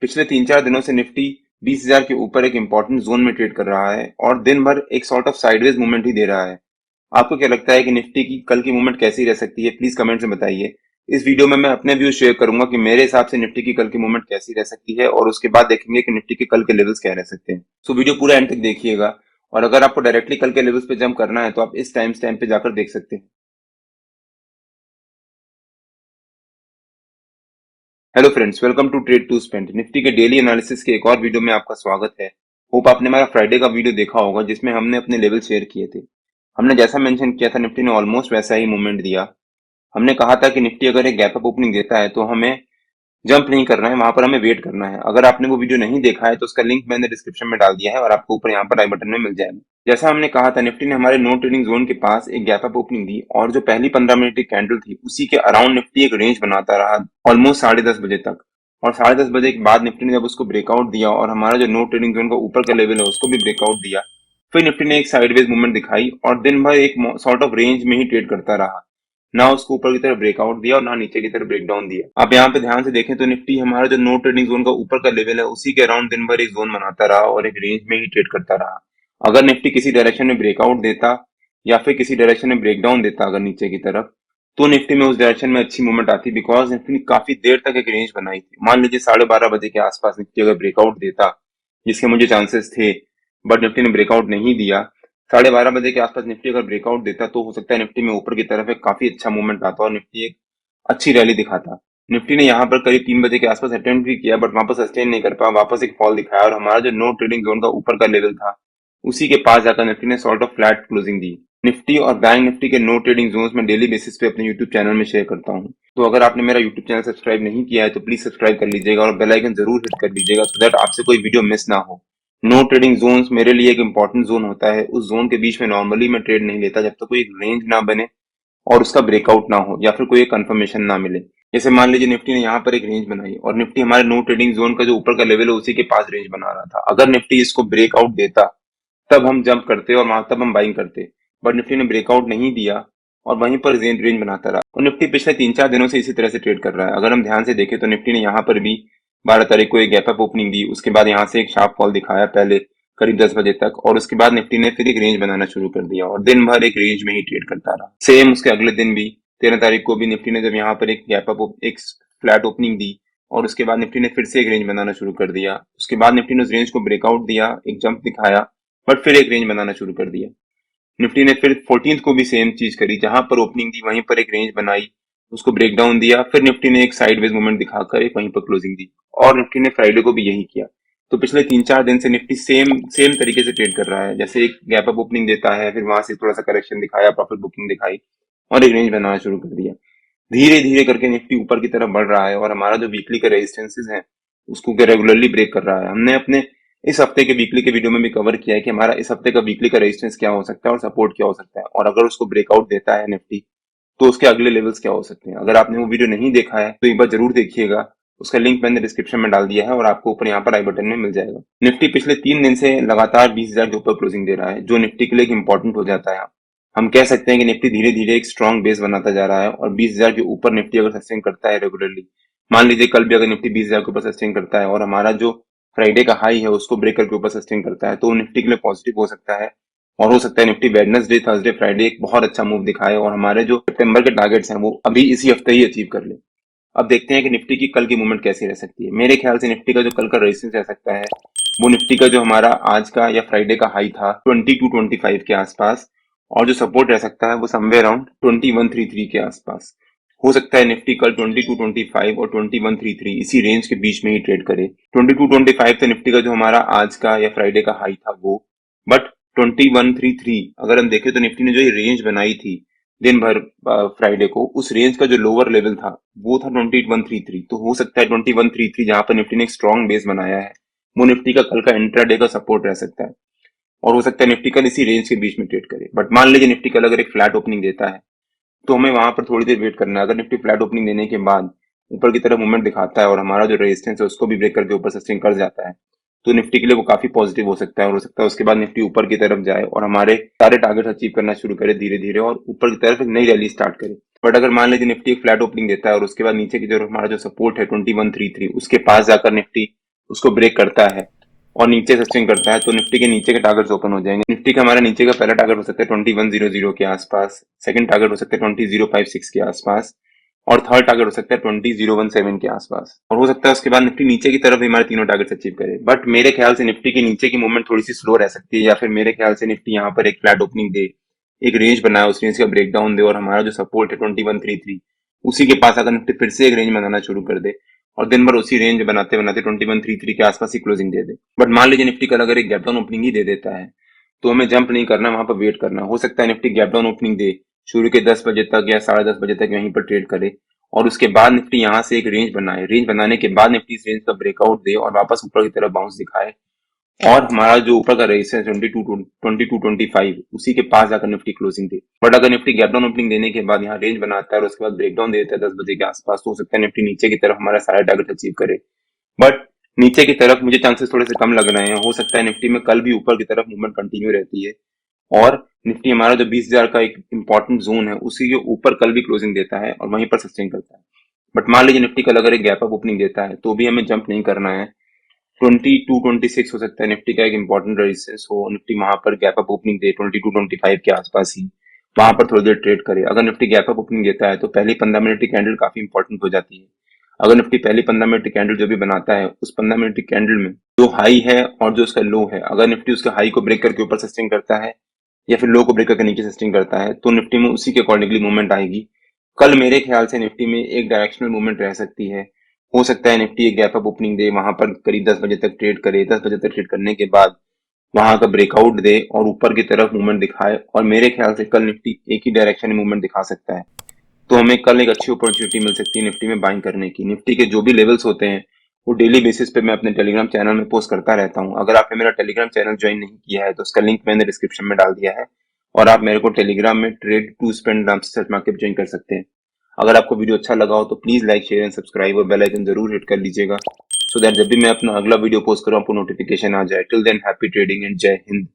पिछले 3-4 दिनों से निफ्टी 20,000 के ऊपर एक इंपॉर्टेंट जोन में ट्रेड कर रहा है और दिन भर एक सॉर्ट ऑफ साइडवेज मूवमेंट ही दे रहा है। आपको क्या लगता है कि निफ्टी की कल की मूवमेंट कैसी रह सकती है? प्लीज कमेंट में बताइए। इस वीडियो में मैं अपने व्यूज शेयर करूंगा कि मेरे हिसाब से निफ्टी की कल की मूवमेंट कैसी रह सकती है और उसके बाद देखेंगे कि निफ्टी के कल के लेवल्स क्या रह सकते हैं। सो वीडियो पूरा एंड तक देखिएगा और अगर आपको डायरेक्टली कल के लेवल्स पे जंप करना है तो आप इस टाइम स्टैम्प पे जाकर देख सकते हैं। Hello friends, welcome to trade to spend. Nifty के डेली एनालिसिस के एक और वीडियो में आपका स्वागत है। होप आपने हमारा फ्राइडे का वीडियो देखा होगा जिसमें हमने अपने लेवल शेयर किए थे। हमने जैसा मेंशन किया था निफ्टी ने ऑलमोस्ट वैसा ही मूवमेंट दिया। हमने कहा था कि निफ्टी अगर एक गैप अप ओपनिंग देता है तो हमें जंप नहीं करना है, वहां पर हमें वेट करना है। अगर आपने वो वीडियो नहीं देखा है तो उसका लिंक मैंने डिस्क्रिप्शन में डाल दिया है और आपको ऊपर यहाँ पर आई बटन में मिल जाएगा। जैसा हमने कहा था निफ्टी ने हमारे नो ट्रेडिंग जोन के पास एक गैप अप ओपनिंग दी और जो पहली 15 मिनट की कैंडल थी उसी के अराउंड निफ्टी एक रेंज बनाता रहा ऑलमोस्ट 10:30 बजे तक। और 10:30 बजे के बाद निफ्टी ने जब उसको ब्रेकआउट दिया और हमारा जो नो ट्रेडिंग जोन का ऊपर का लेवल है उसको भी ब्रेकआउट दिया, फिर निफ्टी ने एक साइडवेज मूवमेंट दिखाई और दिन भर एक सॉर्ट ऑफ रेंज में ही ट्रेड करता रहा। ना उसको ऊपर की तरफ ब्रेकआउट दिया और ना नीचे की तरफ ब्रेकडाउन दिया। आप यहाँ पे ध्यान से देखें तो निफ्टी हमारा जो नो ट्रेडिंग जोन का ऊपर का लेवल है उसी के अराउंड दिन भर एक जोन बनाता रहा और एक रेंज में ही ट्रेड करता रहा। अगर निफ्टी किसी डायरेक्शन में ब्रेकआउट देता या फिर किसी डायरेक्शन में ब्रेकडाउन देता अगर नीचे की तरफ, तो निफ्टी में उस डायरेक्शन में अच्छी मूवमेंट आती बिकॉज निफ्टी ने काफी देर तक एक रेंज बनाई थी। मान लीजिए 12:30 बजे के आसपास निफ्टी अगर ब्रेकआउट देता, जिसके मुझे चांसेस थे, बट निफ्टी ने ब्रेकआउट नहीं दिया। 12:30 बजे के आसपास निफ्टी अगर ब्रेकआउट देता तो हो सकता है निफ्टी में ऊपर की तरफ एक काफी अच्छा मूवमेंट आता और निफ्टी एक अच्छी रैली दिखाता। निफ्टी ने यहाँ पर करीब 3 बजे के आसपास अटेम्प्ट भी किया बट वापस सस्टेन नहीं कर पाया, वापस एक फॉल दिखाया और हमारा जो नो ट्रेडिंग जोन का ऊपर का लेवल था उसी के पास जाकर निफ्टी ने sort of flat closing the. Nifty और बैंक निफ्टी के नो ट्रेडिंग जोन्स में डेली बेसिस पे अपने यूट्यूब चैनल में शेयर करता हूँ। तो अगर आपने मेरा यूट्यूब चैनल सब्सक्राइब नहीं किया है तो प्लीज सब्सक्राइब कर लीजिएगा और बेल आइकन जरूर हिट कर लीजिएगा सो दैट आपसे कोई वीडियो मिस ना हो। नो ट्रेडिंग जोन्स मेरे लिए एक इंपॉर्टेंट जोन होता है। उस जोन के बीच में नॉर्मली मैं ट्रेड नहीं लेता जब तक कोई एक रेंज ना बने और उसका ब्रेकआउट ना हो या फिर कोई एक कंफर्मेशन ना मिले। जैसे मान लीजिए निफ्टी ने यहाँ पर एक रेंज बनाई और निफ्टी हमारे नो ट्रेडिंग जोन का जो ऊपर का लेवल है उसी के पास रेंज बना रहा था। अगर निफ्टी इसको ब्रेकआउट देता तब हम जंप करते और वहां तब हम बाइंग करते, बट निफ्टी ने ब्रेकआउट नहीं दिया और वहीं पर रेंज बनाता रहा। और निफ्टी पिछले 3-4 दिनों से इसी तरह से ट्रेड कर रहा है। अगर हम ध्यान से देखें तो निफ्टी ने यहाँ पर भी 12 तारीख को एक गैप अप ओपनिंग दी, उसके बाद यहाँ से एक शार्प फॉल दिखाया पहले करीब 10 बजे तक और उसके बाद निफ्टी ने फिर एक रेंज बनाना शुरू कर दिया और दिन भर एक रेंज में ही ट्रेड करता रहा। सेम उसके अगले दिन भी 13 तारीख को भी निफ्टी ने जब यहाँ पर एक गैप अप एक फ्लैट ओपनिंग दी और उसके बाद निफ्टी ने फिर से एक रेंज बनाना शुरू कर दिया। उसके बाद निफ्टी ने उस रेंज को ब्रेकआउट दिया, एक जंप दिखाया बट फिर एक रेंज बनाना शुरू कर दिया। निफ्टी ने फिर 14th को भी सेम चीज करी, जहां पर ओपनिंग दी वहीं पर एक रेंज बनाई, उसको ब्रेक डाउन दिया, फिर निफ्टी ने एक साइडवेज मूवमेंट दिखाकर एक वहीं पर क्लोजिंग दी और निफ्टी ने फ्राइडे को भी यही किया। तो पिछले 3-4 दिन से निफ्टी सेम सेम तरीके से ट्रेड कर रहा है। जैसे एक गैप अप ओपनिंग देता है, फिर वहां से थोड़ा सा करेक्शन दिखाया, प्रॉफिट बुकिंग दिखाई और एक रेंज बनाना शुरू कर दिया। धीरे धीरे करके निफ्टी ऊपर की तरफ बढ़ रहा है और हमारा जो वीकली का रेजिस्टेंसेस है उसको रेगुलरली ब्रेक कर रहा है। हमने अपने इस हफ्ते के वीकली के वीडियो में भी कवर किया है कि हमारा इस हफ्ते का वीकली का रेजिस्टेंस क्या हो सकता है और सपोर्ट क्या हो सकता है, और अगर उसको ब्रेकआउट देता है निफ्टी तो उसके अगले लेवल्स क्या हो सकते हैं। अगर आपने वो वीडियो नहीं देखा है तो एक बार जरूर देखिएगा, उसका लिंक मैंने डिस्क्रिप्शन में डाल दिया है और आपको ऊपर यहाँ पर आई बटन में मिल जाएगा। निफ्टी पिछले 3 दिन से लगातार 20,000 के ऊपर क्लोजिंग दे रहा है जो निफ्टी के लिए एक इंपॉर्टेंट हो जाता है। हम कह सकते हैं कि निफ्टी धीरे धीरे एक स्ट्रॉन्ग बेस बनाता जा रहा है और 20,000 के ऊपर निफ्टी अगर सस्टेन करता है रेगुलरली, मान लीजिए कल भी अगर निफ्टी 20,000 के ऊपर सस्टेन करता है और हमारा जो फ्राइडे का हाई है उसको ब्रेक करके ऊपर सस्टेन करता है तो निफ्टी के लिए पॉजिटिव हो सकता है। और हो सकता है निफ्टी वेडनेसडे थर्सडे फ्राइडे एक बहुत अच्छा मूव दिखाए और हमारे जो सितंबर के टारगेट्स हैं वो अभी इसी हफ्ते ही अचीव कर ले। अब देखते हैं कि निफ्टी की कल की मूवमेंट कैसी रह सकती है। मेरे ख्याल से निफ्टी का जो कल का रेजिस्टेंस रह सकता है वो निफ्टी का जो हमारा आज का या फ्राइडे का हाई था 2225 के आसपास, और जो सपोर्ट रह सकता है वो समवेयर अराउंड 2133 के आसपास। हो सकता है निफ्टी कल 2225 और 2133 इसी रेंज के बीच में ही ट्रेड करे। 2225 तो निफ्टी का जो हमारा आज का या फ्राइडे का हाई था वो, बट 2133 अगर हम देखें तो निफ्टी ने जो ये रेंज बनाई थी दिन भर फ्राइडे को, उस रेंज का जो लोअर लेवल था वो था 2133। तो हो सकता है 2133 जहां पर निफ्टी ने एक स्ट्रॉन्ग बेस बनाया है वो निफ्टी का कल का इंट्राडे का सपोर्ट रह सकता है और हो सकता है निफ्टी कल इसी रेंज के बीच में ट्रेड करे। बट मान लीजिए निफ्टी कल अगर एक फ्लैट ओपनिंग देता है तो हमें वहां पर थोड़ी देर वेट करना है। अगर निफ्टी फ्लैट ओपनिंग देने के बाद ऊपर की तरफ मूवमेंट दिखाता है और हमारा जो रेजिस्टेंस है उसको भी ब्रेक करके ऊपर सस्टेन कर जाता है तो निफ्टी के लिए वो काफी पॉजिटिव हो सकता है और हो सकता है उसके बाद निफ्टी ऊपर की तरफ जाए और हमारे सारे टारगेट अचीव करना शुरू करे धीरे धीरे और ऊपर की तरफ एक नई रैली स्टार्ट करे। बट अगर मान लीजिए निफ्टी एक फ्लैट ओपनिंग देता है और उसके बाद नीचे की जो हमारा जो सपोर्ट है 2133 उसके पास जाकर निफ्टी उसको ब्रेक करता है और नीचे सस्टेन करता है तो निफ्टी के नीचे के टारगेट्स ओपन हो जाएंगे। निफ्टी का हमारा नीचे का पहला टारगेट हो सकता है 2100 के आसपास, सेकंड टारगेट हो सकता है 20056 के आसपास और थर्ड टारगेट हो सकता है 20017 के आसपास। और हो सकता है उसके बाद निफ्टी नीचे की तरफ भी हमारे तीनों टारगेट्स अचीव करे। बट मेरे ख्याल से निफ्टी के नीचे की मूवमेंट थोड़ी सी स्लो रह सकती है, या फिर मेरे ख्याल से निफ्टी यहाँ पर एक फ्लैट ओपनिंग दे, एक रेंज बनाए, उस रेंज का ब्रेकडाउन दे और हमारा जो सपोर्ट है 2133 उसी के पास अगर निफ्टी फिर से एक रेंज बनाना शुरू कर दे और दिन भर उसी रेंज बनाते बनाते 2133 के आसपास ही क्लोजिंग दे दे। बट मान लीजिए निफ्टी कल अगर एक गैप डाउन ओपनिंग ही दे देता है तो हमें जंप नहीं करना, वहां पर वेट करना। हो सकता है निफ्टी गैप डाउन ओपनिंग दे, शुरू के 10 बजे तक या 10:30 बजे तक यहीं पर ट्रेड करे और उसके बाद निफ्टी यहाँ से एक रेंज बनाए, रेंज बनाने के बाद निफ्टी इस रेंज का ब्रेकआउट दे और वापस ऊपर की तरफ बाउंस दिखाए और हमारा जो ऊपर का रेजिस्टेंस 2225 उसी के पास जाकर निफ्टी क्लोजिंग दे। बट अगर निफ्टी गैप डाउन ओपनिंग देने के बाद यहाँ रेंज बनाता है और उसके बाद ब्रेकडाउन दे देता है 10 बजे के आसपास, तो हो सकता है निफ्टी नीचे की तरफ हमारा सारा टारगेट अचीव करे। बट नीचे की तरफ मुझे चांसेस थोड़े से कम लग रहे हैं। हो सकता है निफ्टी में कल भी ऊपर की तरफ मूवमेंट कंटिन्यू रहती है और निफ्टी हमारा जो 20,000 का एक इंपॉर्टेंट जोन है उसी के ऊपर कल भी क्लोजिंग देता है और वहीं पर सस्टेन करता है। बट मान लीजिए निफ्टी कल अगर एक गैप अप ओपनिंग देता है तो भी हमें जंप नहीं करना है। 2226 हो सकता है निफ्टी का एक इंपॉर्टेंट रेजिस्टेंस हो, निफ्टी वहां पर गैप अप ओपनिंग दे 2225 के आसपास ही, वहां पर थोड़ी देर ट्रेड करे। अगर निफ्टी गैप अप ओपनिंग देता है तो पहली 15 मिनट की कैंडल काफी इंपॉर्टेंट हो जाती है। अगर निफ्टी पहली 15 मिनट की कैंडल जो भी बनाता है उस 15 मिनट की कैंडल में जो हाई है और जो उसका लो है, अगर निफ्टी उसके हाई को ब्रेक करके ऊपर सस्टेन करता है या फिर लो को ब्रेक करके नीचे सस्टेन करता है तो निफ्टी में उसी के अकॉर्डिंगली मूवमेंट आएगी। कल मेरे ख्याल से निफ्टी में एक डायरेक्शनल मूवमेंट रह सकती है। हो सकता है निफ्टी एक गैप अप ओपनिंग दे, वहां पर करीब 10 बजे तक ट्रेड करे, 10 बजे तक ट्रेड करने के बाद वहां का ब्रेकआउट दे और ऊपर की तरफ मूवमेंट दिखाए और मेरे ख्याल से कल निफ्टी एक ही डायरेक्शन में मूवमेंट दिखा सकता है। तो हमें कल एक अच्छी अपॉर्चुनिटी मिल सकती है निफ्टी में बाइंग करने की। निफ्टी के जो भी लेवल्स होते हैं वो डेली बेसिस पे मैं अपने टेलीग्राम चैनल में पोस्ट करता रहता हूँ। अगर आपने मेरा टेलीग्राम चैनल ज्वाइन नहीं किया है तो उसका लिंक मैंने डिस्क्रिप्शन में डाल दिया है और आप मेरे को टेलीग्राम में ट्रेड टू स्पेंड नाम से सर्च मार के ज्वाइन कर सकते हैं। अगर आपको वीडियो अच्छा लगा हो तो please like share and subscribe और बेल आइकन जरूर हिट कर लीजिएगा सो दैट जब भी मैं अपना अगला वीडियो पोस्ट करूँ आपको नोटिफिकेशन आ जाए। Till than happy trading and जय हिंद।